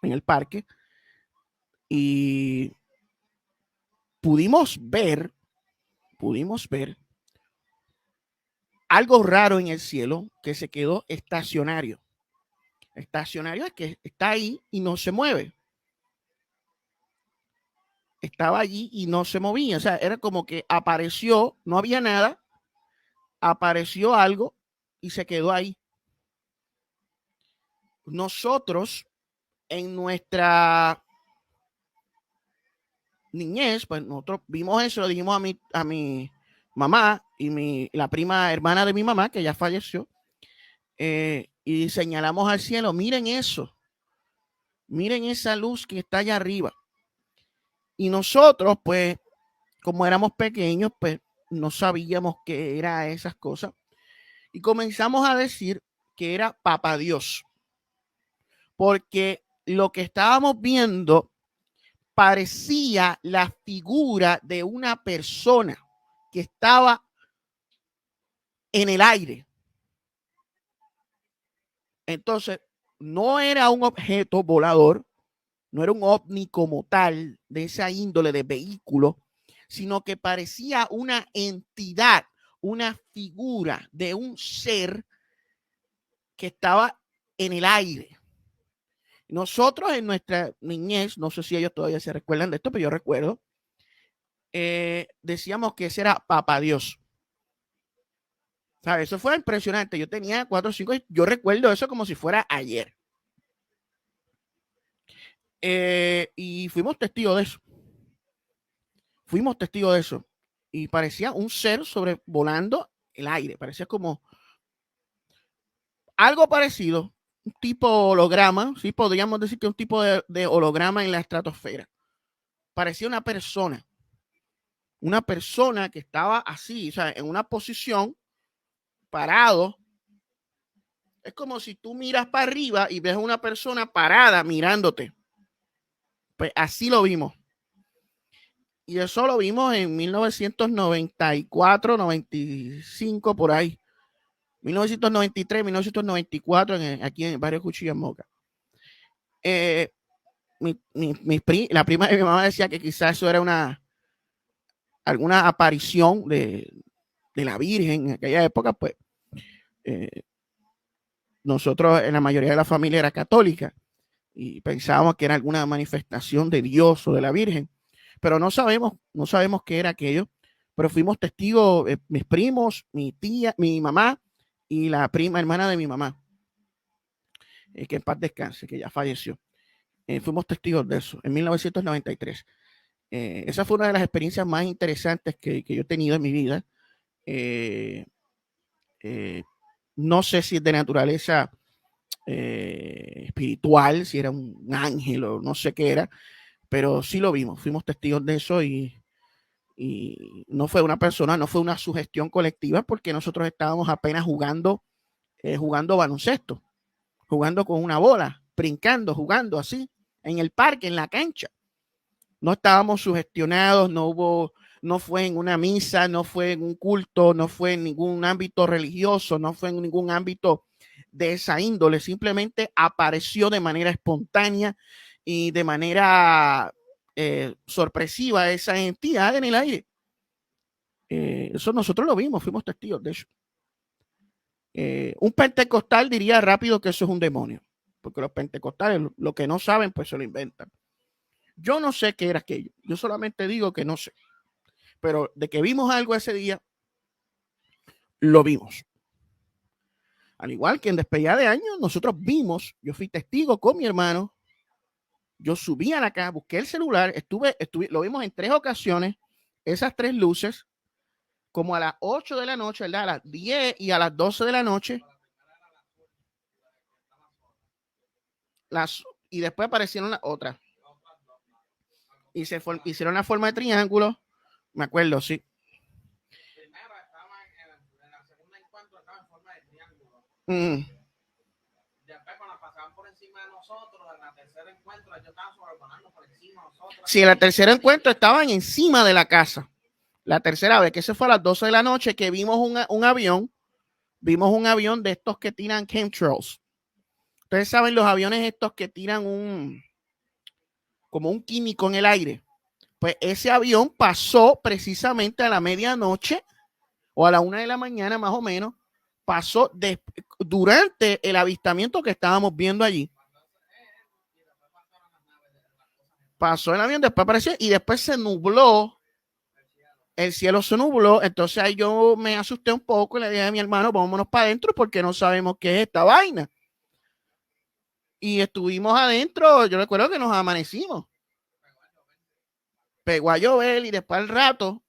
en el parque, y pudimos ver algo raro en el cielo que se quedó estacionario. Estacionario es que está ahí y no se mueve. Estaba allí y no se movía. O sea, era como que apareció, no había nada, apareció algo y se quedó ahí. Nosotros, en nuestra niñez, pues nosotros vimos eso, lo dijimos a mi mamá y la prima hermana de mi mamá, que ya falleció, y señalamos al cielo, miren eso, miren esa luz que está allá arriba. Y nosotros, pues, como éramos pequeños, pues no sabíamos qué era esas cosas. Y comenzamos a decir que era Papá Dios. Porque lo que estábamos viendo parecía la figura de una persona que estaba en el aire. Entonces, no era un objeto volador, no era un ovni como tal, de esa índole de vehículo, sino que parecía una entidad, una figura de un ser que estaba en el aire. Nosotros en nuestra niñez, no sé si ellos todavía se recuerdan de esto, pero yo recuerdo, decíamos que ese era Papá Dios. ¿Sabes? Eso fue impresionante. Yo tenía 4 o 5 años, yo recuerdo eso como si fuera ayer. Y fuimos testigos de eso. Fuimos testigos de eso. Y parecía un ser sobrevolando el aire. Parecía como algo parecido, un tipo holograma, sí, podríamos decir que un tipo de holograma en la estratosfera. Parecía una persona que estaba así, o sea, en una posición, parado. Es como si tú miras para arriba y ves a una persona parada mirándote. Pues así lo vimos. Y eso lo vimos en 1994, 95, por ahí. 1993, 1994, aquí en el barrio Cuchilla Moca. La prima de mi mamá decía que quizás eso era alguna aparición de la Virgen en aquella época, pues nosotros en la mayoría de la familia era católica y pensábamos que era alguna manifestación de Dios o de la Virgen, pero no sabemos qué era aquello, pero fuimos testigos, mis primos, mi tía, mi mamá y la prima hermana de mi mamá, que en paz descanse, que ya falleció. Fuimos testigos de eso en 1993. Esa fue una de las experiencias más interesantes que yo he tenido en mi vida. Eh, eh, no sé si es de naturaleza espiritual, si era un ángel o no sé qué era, pero sí lo vimos, fuimos testigos de eso y no fue una persona, no fue una sugestión colectiva porque nosotros estábamos apenas jugando baloncesto, jugando con una bola, brincando, jugando así, en el parque, en la cancha. No estábamos sugestionados, no fue en una misa, no fue en un culto, no fue en ningún ámbito religioso, no fue en ningún ámbito de esa índole, simplemente apareció de manera espontánea y de manera sorpresiva esa entidad en el aire. Eso nosotros lo vimos, fuimos testigos de eso. Un pentecostal diría rápido que eso es un demonio, porque los pentecostales lo que no saben pues se lo inventan. Yo no sé qué era aquello, yo solamente digo que no sé, pero de que vimos algo ese día, lo vimos. Al igual que en despedida de año, nosotros vimos, yo fui testigo con mi hermano, yo subí a la casa, busqué el celular, lo vimos en 3 ocasiones, esas 3 luces, como a las 8 de la noche, ¿verdad? A las 10 y a las 12 de la noche. Y después aparecieron las otras. Y hicieron la forma de triángulo, me acuerdo, sí. Primero en la segunda encuentro estaba en forma de triángulo. Después cuando pasaban por encima de nosotros, en la tercera encuentro ellos estaban sobrevolando por encima de nosotros. Sí, en la tercera encuentro estaban encima de la casa. La tercera vez, que se fue a las 12 de la noche, que vimos un avión de estos que tiran chemtrails. Ustedes saben los aviones estos que tiran como un químico en el aire. Pues ese avión pasó precisamente a la medianoche o a la 1 de la mañana más o menos, pasó durante el avistamiento que estábamos viendo allí. Pasó el avión, después apareció y después se nubló, el cielo se nubló, entonces ahí yo me asusté un poco y le dije a mi hermano, vámonos para adentro porque no sabemos qué es esta vaina. Y estuvimos adentro, yo recuerdo que nos amanecimos. Pegó a llover y después al rato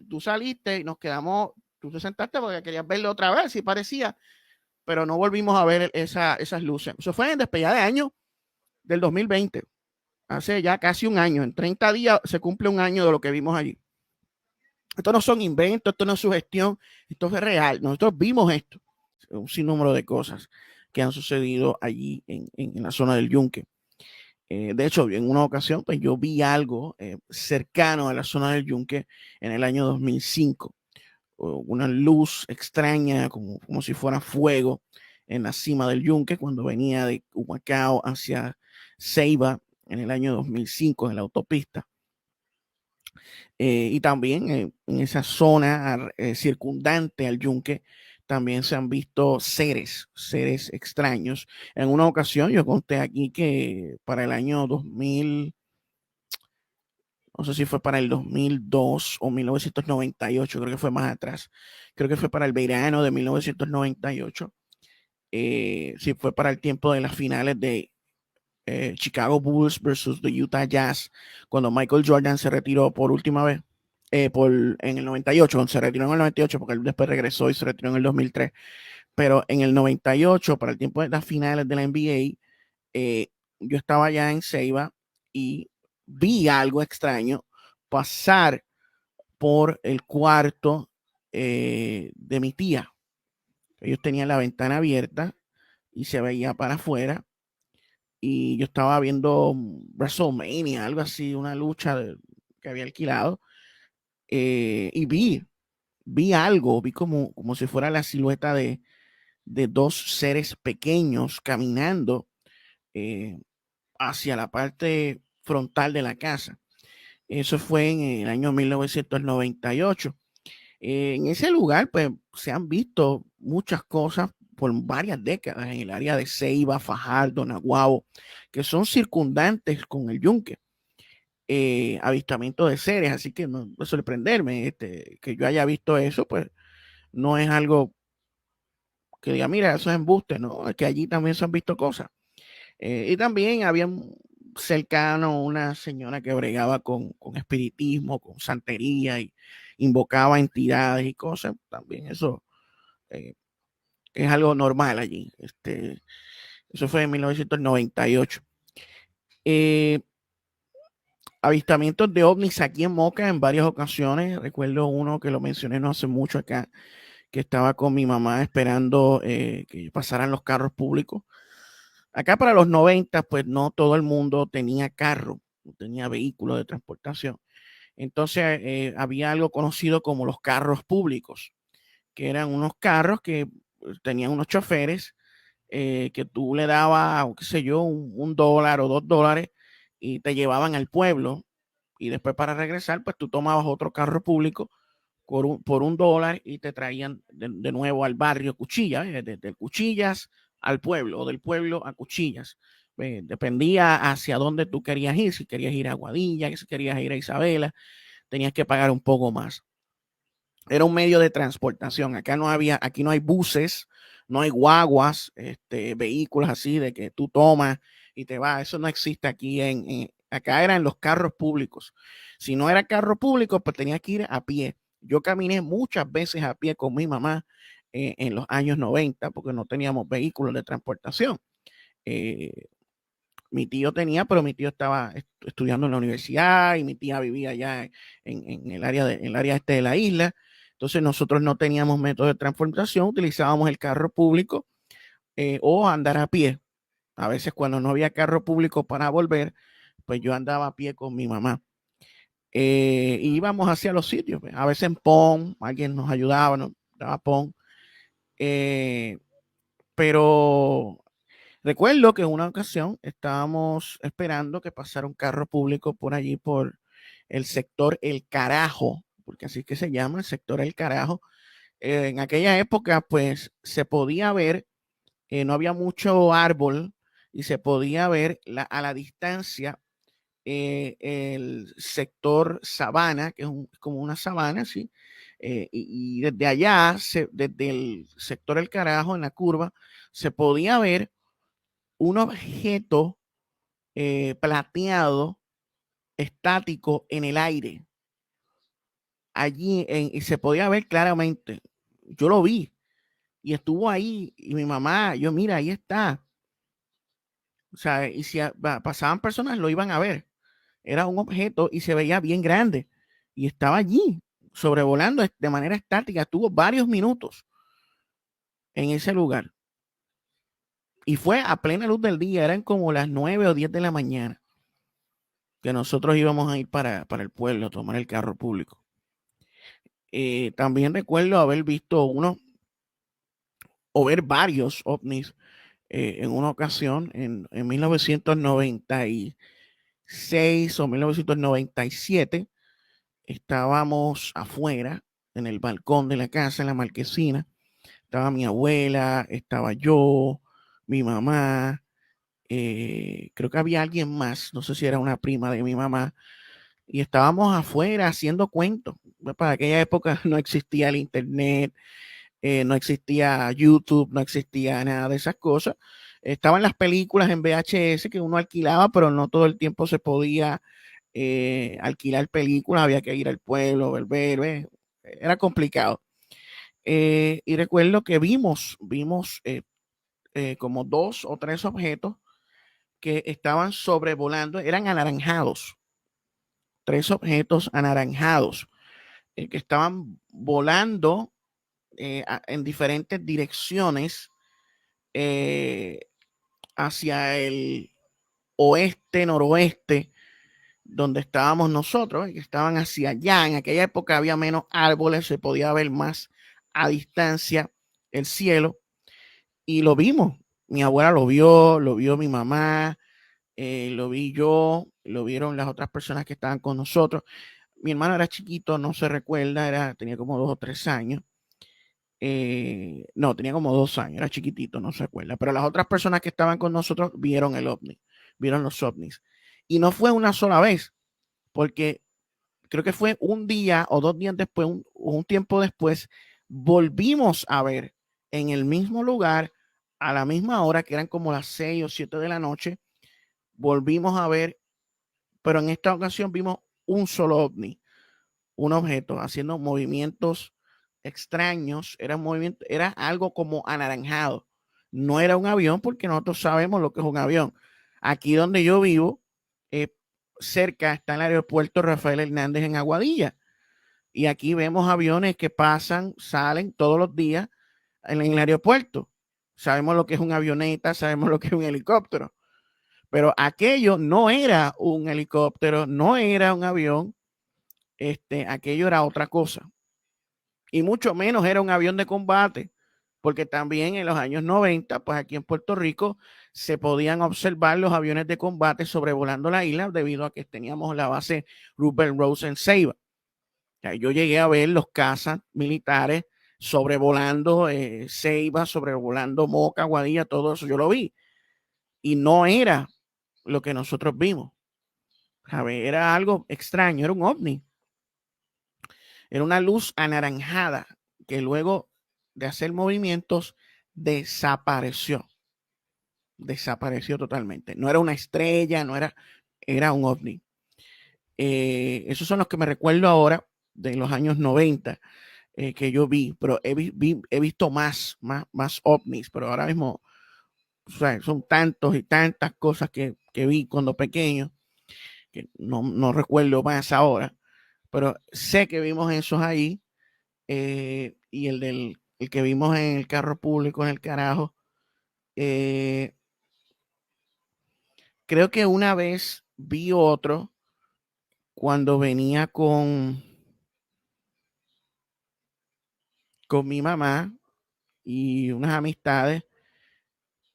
tú saliste y nos quedamos, tú te sentaste porque querías verlo otra vez, si parecía, pero no volvimos a ver esas luces. Eso fue en despedida de año del 2020, hace ya casi un año, en 30 días se cumple un año de lo que vimos allí. Esto no son inventos, esto no es sugestión, esto es real. Nosotros vimos esto, un sinnúmero de cosas que han sucedido allí en la zona del Yunque. De hecho, en una ocasión, pues yo vi algo cercano a la zona del Yunque en el año 2005. Una luz extraña, como si fuera fuego, en la cima del Yunque, cuando venía de Humacao hacia Ceiba en el año 2005 en la autopista. Y también en esa zona circundante al Yunque también se han visto seres extraños. En una ocasión yo conté aquí que para el año 2000, no sé si fue para el 2002 o 1998, creo que fue más atrás, creo que fue para el verano de 1998, sí fue para el tiempo de las finales de Chicago Bulls versus the Utah Jazz, cuando Michael Jordan se retiró por última vez, en el 98, se retiró en el 98 porque él después regresó y se retiró en el 2003, pero en el 98, para el tiempo de las finales de la NBA, yo estaba allá en Ceiba y vi algo extraño pasar por el cuarto de mi tía. Ellos tenían la ventana abierta y se veía para afuera y yo estaba viendo WrestleMania, algo así, una lucha que había alquilado, y vi algo, vi como si fuera la silueta de dos seres pequeños caminando hacia la parte frontal de la casa. Eso fue en el año 1998. En ese lugar, pues, se han visto muchas cosas por varias décadas en el área de Ceiba, Fajardo, Naguabo, que son circundantes con el Yunque. Avistamiento de seres, así que no es sorprenderme que yo haya visto eso, pues no es algo que diga, mira, eso es embuste, no, es que allí también se han visto cosas. Y también había cercano una señora que bregaba con espiritismo, con santería y invocaba entidades y cosas. También eso es algo normal allí. Eso fue en 1998. Eh, avistamientos de ovnis aquí en Moca en varias ocasiones. Recuerdo uno que lo mencioné no hace mucho acá, que estaba con mi mamá esperando que pasaran los carros públicos. Acá para los 90, pues no todo el mundo tenía carro, no tenía vehículo de transportación. Entonces había algo conocido como los carros públicos, que eran unos carros que tenían unos choferes que tú le dabas, qué sé yo, un dólar o $2 y te llevaban al pueblo y después para regresar, pues tú tomabas otro carro público por un dólar y te traían de nuevo al barrio Cuchillas, de Cuchillas al pueblo o del pueblo a Cuchillas. Dependía hacia dónde tú querías ir, si querías ir a Guadilla, si querías ir a Isabela, tenías que pagar un poco más. Era un medio de transportación. Aquí no hay buses, no hay guaguas, vehículos así de que tú tomas y te vas. Eso no existe aquí acá eran los carros públicos. Si no era carro público, pues tenías que ir a pie. Yo caminé muchas veces a pie con mi mamá en los años 90 porque no teníamos vehículos de transportación. Eh, Mi tío tenía, pero mi tío estaba estudiando en la universidad y mi tía vivía allá en el área este de la isla. Entonces nosotros no teníamos método de transportación, utilizábamos el carro público o andar a pie. A veces cuando no había carro público para volver, pues yo andaba a pie con mi mamá. Íbamos hacia los sitios, pues. A veces en PON, alguien nos ayudaba, nos daba PON. Pero Recuerdo que en una ocasión estábamos esperando que pasara un carro público por allí, por el sector El Carajo, porque así es que se llama, el sector El Carajo. En aquella época, pues se podía ver, no había mucho árbol y se podía ver a la distancia el sector sabana, que es como una sabana, ¿sí? Y desde allá, desde el sector El Carajo, en la curva, se podía ver un objeto plateado, estático, en el aire. Allí, y se podía ver claramente. Yo lo vi y estuvo ahí. Y mi mamá, yo, mira, ahí está. O sea, y si pasaban personas, lo iban a ver. Era un objeto y se veía bien grande. Y estaba allí, sobrevolando de manera estática. Estuvo varios minutos en ese lugar. Y fue a plena luz del día. Eran como las 9 o 10 de la mañana que nosotros íbamos a ir para el pueblo a tomar el carro público. También recuerdo haber visto uno o ver varios ovnis en una ocasión en 1996 o 1997. Estábamos afuera en el balcón de la casa, en la marquesina. Estaba mi abuela, estaba yo, mi mamá, creo que había alguien más, no sé si era una prima de mi mamá, y estábamos afuera haciendo cuentos. Para aquella época no existía el internet, no existía YouTube, no existía nada de esas cosas. Estaban las películas en VHS que uno alquilaba, pero no todo el tiempo se podía alquilar películas, había que ir al pueblo, ver, era complicado. Y recuerdo que vimos como 2 o 3 objetos que estaban sobrevolando, eran anaranjados, 3 objetos anaranjados que estaban volando en diferentes direcciones eh, hacia el oeste, noroeste, donde estábamos nosotros, que estaban hacia allá. En aquella época había menos árboles, se podía ver más a distancia el cielo y lo vimos. Mi abuela lo vio mi mamá, lo vi yo, lo vieron las otras personas que estaban con nosotros. Mi hermano era chiquito, no se recuerda, tenía como 2 o 3 años. No, tenía como 2 años, era chiquitito, no se acuerda. Pero las otras personas que estaban con nosotros vieron el ovni, vieron los ovnis. Y no fue una sola vez, porque creo que fue un día o 2 días después, un tiempo después, volvimos a ver en el mismo lugar, a la misma hora, que eran como las 6 o 7 de la noche, volvimos a ver, pero en esta ocasión vimos un solo ovni, un objeto haciendo movimientos extraños, era algo como anaranjado. No era un avión porque nosotros sabemos lo que es un avión. Aquí donde yo vivo, eh, cerca está el aeropuerto Rafael Hernández en Aguadilla. Y aquí vemos aviones que pasan, salen todos los días en el aeropuerto. Sabemos lo que es una avioneta, sabemos lo que es un helicóptero. Pero aquello no era un helicóptero, no era un avión, aquello era otra cosa. Y mucho menos era un avión de combate, porque también en los años 90, pues aquí en Puerto Rico se podían observar los aviones de combate sobrevolando la isla debido a que teníamos la base Rupert Rose en Ceiba. O sea, yo llegué a ver los cazas militares sobrevolando Ceiba, sobrevolando Moca, Guadilla, todo eso yo lo vi. Y no era lo que nosotros vimos. A ver, era algo extraño, era un ovni. Era una luz anaranjada que luego de hacer movimientos desapareció. Desapareció totalmente. No era una estrella, no era, era un ovni. Esos son los que me recuerdo ahora de los años 90 que yo vi, pero he visto más ovnis, pero ahora mismo o sea, son tantos y tantas cosas que vi cuando pequeño que no recuerdo más ahora, pero sé que vimos esos ahí y el que vimos en el carro público, en el carajo. eh, Creo que una vez vi otro cuando venía con mi mamá y unas amistades.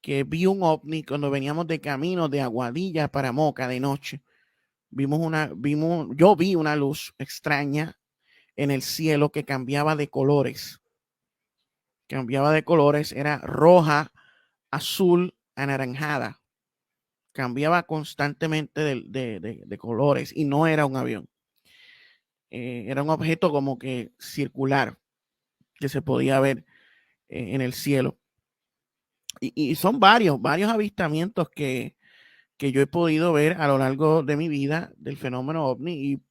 que vi un ovni cuando veníamos de camino de Aguadilla para Moca de noche. Yo vi una luz extraña en el cielo que cambiaba de colores. Era roja, azul, anaranjada. Cambiaba constantemente de colores y no era un avión. Era un objeto como que circular que se podía ver en el cielo. Y son varios avistamientos que yo he podido ver a lo largo de mi vida del fenómeno ovni y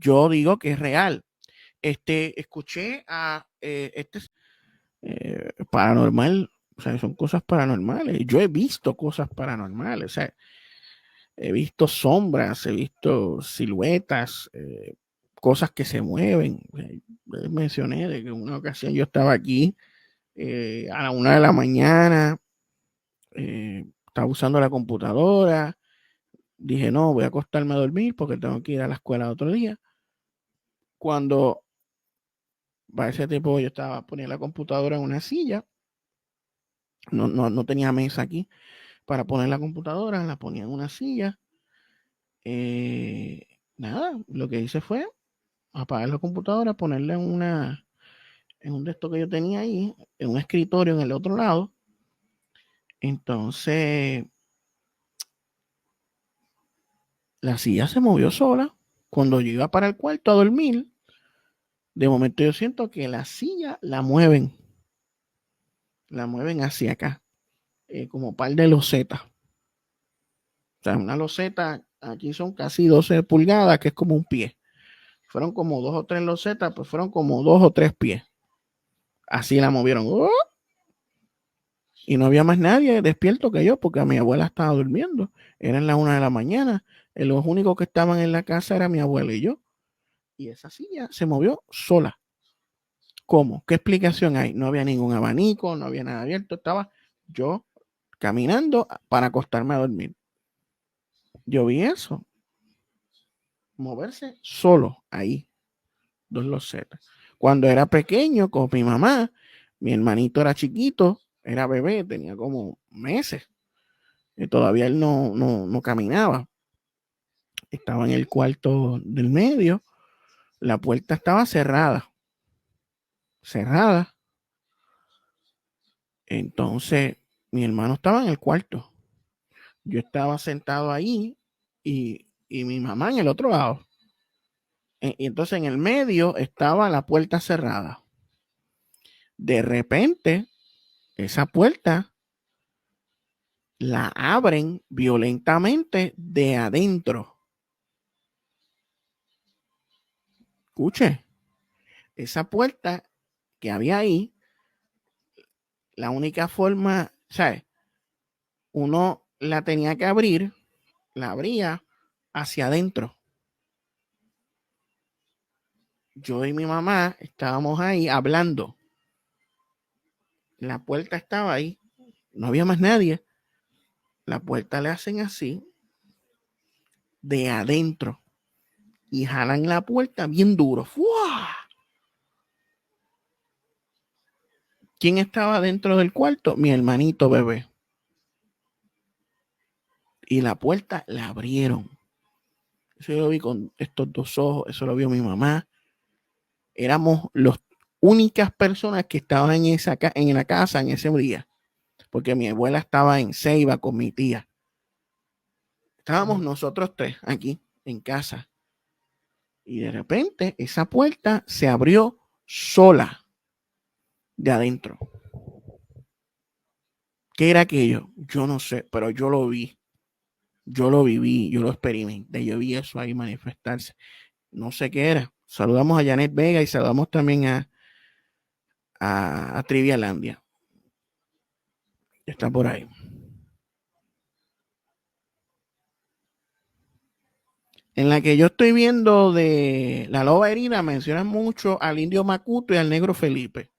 yo digo que es real. Escuché a paranormal, o sea, son cosas paranormales. Yo he visto cosas paranormales, o sea, he visto sombras, he visto siluetas, cosas que se mueven. Les mencioné de que en una ocasión yo estaba aquí a la 1 de la mañana, estaba usando la computadora. Dije, no, voy a acostarme a dormir porque tengo que ir a la escuela otro día. Cuando para ese tiempo yo ponía la computadora en una silla, no tenía mesa aquí para poner la computadora, la ponía en una silla. Nada, lo que hice fue apagar la computadora, ponerla en un de estos que yo tenía ahí, en un escritorio en el otro lado. Entonces, la silla se movió sola. Cuando yo iba para el cuarto a dormir, de momento yo siento que la silla la mueven hacia acá, como par de losetas. O sea, una loseta aquí son casi 12 pulgadas, que es como un pie. Fueron como 2 o 3 losetas, pues fueron como 2 o 3 pies. Así la movieron. Y no había más nadie despierto que yo, porque mi abuela estaba durmiendo. Eran las 1 de la mañana. Los únicos que estaban en la casa era mi abuela y yo. Y esa silla se movió sola. ¿Cómo? ¿Qué explicación hay? No había ningún abanico, no había nada abierto. Estaba yo caminando para acostarme a dormir. Yo vi eso. Moverse solo ahí. 2 losetas. Cuando era pequeño con mi mamá, mi hermanito era chiquito, era bebé, tenía como meses. Y todavía él no caminaba. Estaba en el cuarto del medio. La puerta estaba cerrada. Cerrada. Entonces, mi hermano estaba en el cuarto. Yo estaba sentado ahí y mi mamá en el otro lado. Y entonces en el medio estaba la puerta cerrada. De repente, esa puerta la abren violentamente de adentro. Escuche, esa puerta que había ahí, la única forma, ¿sabes? Uno la tenía que abrir, la abría hacia adentro. Yo y mi mamá estábamos ahí hablando. La puerta estaba ahí, no había más nadie. La puerta le hacen así, de adentro, y jalan la puerta bien duro. ¡Fua! ¿Quién estaba dentro del cuarto? Mi hermanito bebé. Y la puerta la abrieron. Eso yo lo vi con estos 2 ojos, eso lo vio mi mamá. Éramos las únicas personas que estaban en la casa en ese día, porque mi abuela estaba en Ceiba con mi tía. Estábamos nosotros 3 aquí en casa. Y de repente esa puerta se abrió sola de adentro. ¿Qué era aquello? Yo no sé, pero yo lo vi. Yo lo viví, yo lo experimenté, yo vi eso ahí manifestarse. No sé qué era. Saludamos a Janet Vega y saludamos también a Trivialandia. Está por ahí. En la que yo estoy viendo de La Loba Herida, mencionan mucho al indio Macuto y al negro Felipe.